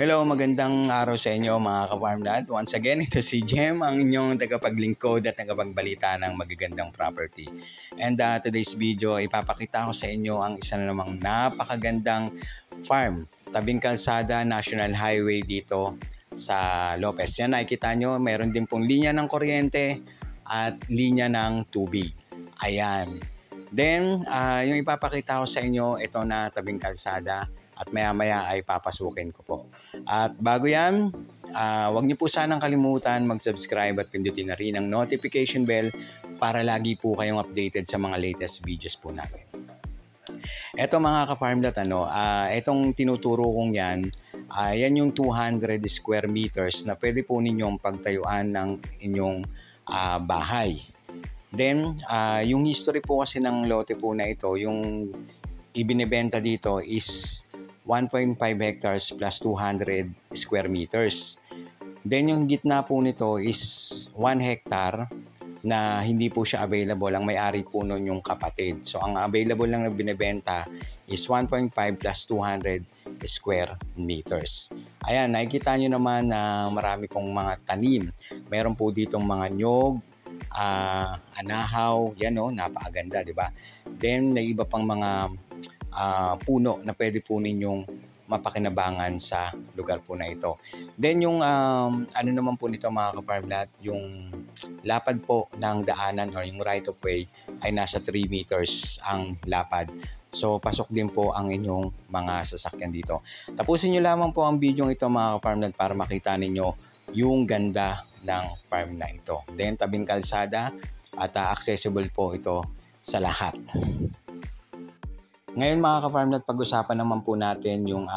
Hello, magandang araw sa inyo mga ka-farmland. Once again, ito si Jem, ang inyong tagapaglingkod at tagapagbalita ng magagandang property. And today's video, ipapakita ko sa inyo ang isa na namang napakagandang farm. Tabing kalsada, National Highway dito sa Lopez. Yan, nakikita nyo, meron din pong linya ng kuryente at linya ng tubig. Ayan. Then, yung ipapakita ko sa inyo, ito na tabing kalsada. At maya-maya ay papasukin ko po. At bago yan, huwag niyo po sanang kalimutan mag-subscribe at pindutin na rin ang notification bell para lagi po kayong updated sa mga latest videos po natin. Eto mga ka-farmlat, etong tinuturo kong yan, yan yung 200 square meters na pwede po ninyong pagtayuan ng inyong bahay. Then, yung history po kasi ng lote po na ito, yung ibinibenta dito is 1.5 hectares plus 200 square meters. Then yung gitna po nito is 1 hectare na hindi po siya available. Ang may-ari po nun yung kapatid. So ang available lang na binibenta is 1.5 plus 200 square meters. Ayan, nakikita nyo naman na marami pong mga tanim. Meron po ditong mga nyog, anahaw, yan o, napakaganda, di ba? Then may iba pang mga puno na pwede po ninyong mapakinabangan sa lugar po na ito. Then yung ano naman po nito mga ka-farmland, yung lapad po ng daanan or yung right of way ay nasa 3 meters ang lapad. So pasok din po ang inyong mga sasakyan dito. Tapusin nyo lamang po ang video ito mga ka-farmland para makita ninyo yung ganda ng farm na ito. Then tabing kalsada at accessible po ito sa lahat. Ngayon mga ka-farmland, pag-usapan naman po natin yung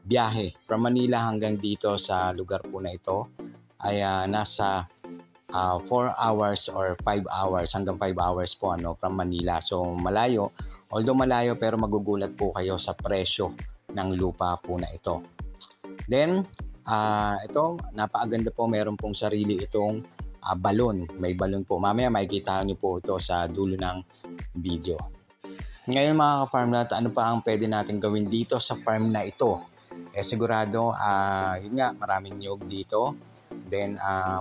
biyahe from Manila hanggang dito sa lugar po na ito ay nasa 4 hours or 5 hours hanggang 5 hours po from Manila. So malayo, although malayo pero magugulat po kayo sa presyo ng lupa po na ito. Then ito, napakaganda po, meron pong sarili itong balon. May balon po. Mamaya makikita nyo po ito sa dulo ng video. Ngayon mga ka-farmland, ano pa ang pwede natin gawin dito sa farm na ito? Sigurado, yun nga, maraming nyog dito. Then,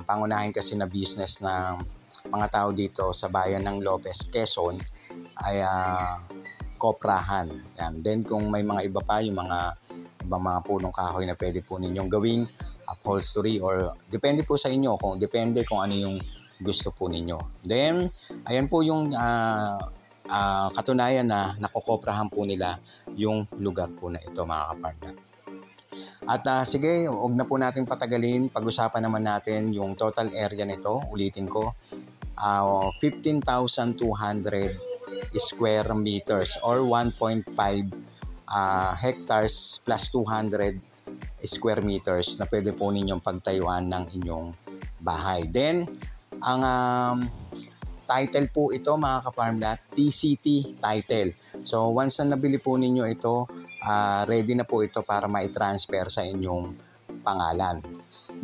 pangunahin kasi na business ng mga tao dito sa bayan ng Lopez, Quezon, ay koprahan. Yan. Then, kung may mga iba pa, yung mga ibang mga punong kahoy na pwede po ninyong gawing upholstery or depende po sa inyo, depende kung ano yung gusto po ninyo. Then, ayan po yung katunayan na nakokoprahan po nila yung lugar po na ito mga ka-farmland. At sige, huwag na po natin patagalin. Pag-usapan naman natin yung total area nito. Ulitin ko, 15,200 square meters or 1.5 hectares plus 200 square meters na pwede po ninyong pagtayuan ng inyong bahay. Then, ang title po ito mga ka-farmland, TCT title. So once na nabili po ninyo ito, ready na po ito para ma-transfer sa inyong pangalan.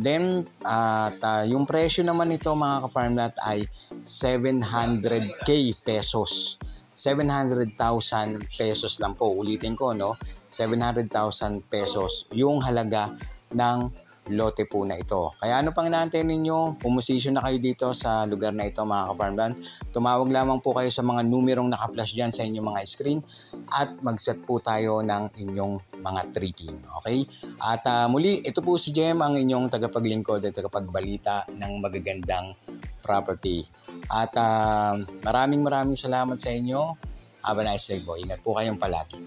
Then yung presyo naman nito mga ka-farmland ay 700k pesos. 700,000 pesos lang po. Ulitin ko, 700,000 pesos yung halaga ng lote po na ito. Kaya ano pang inaantay ninyo? Pumusisyon na kayo dito sa lugar na ito mga ka-farmland. Tumawag lamang po kayo sa mga numerong naka-flash dyan sa inyong mga screen at mag-set po tayo ng inyong mga tripping. Okay? At muli, ito po si Jem, ang inyong tagapaglingkod at tagapagbalita ng magagandang property. At maraming salamat sa inyo. Have a nice day po. Ingat po kayong palagi.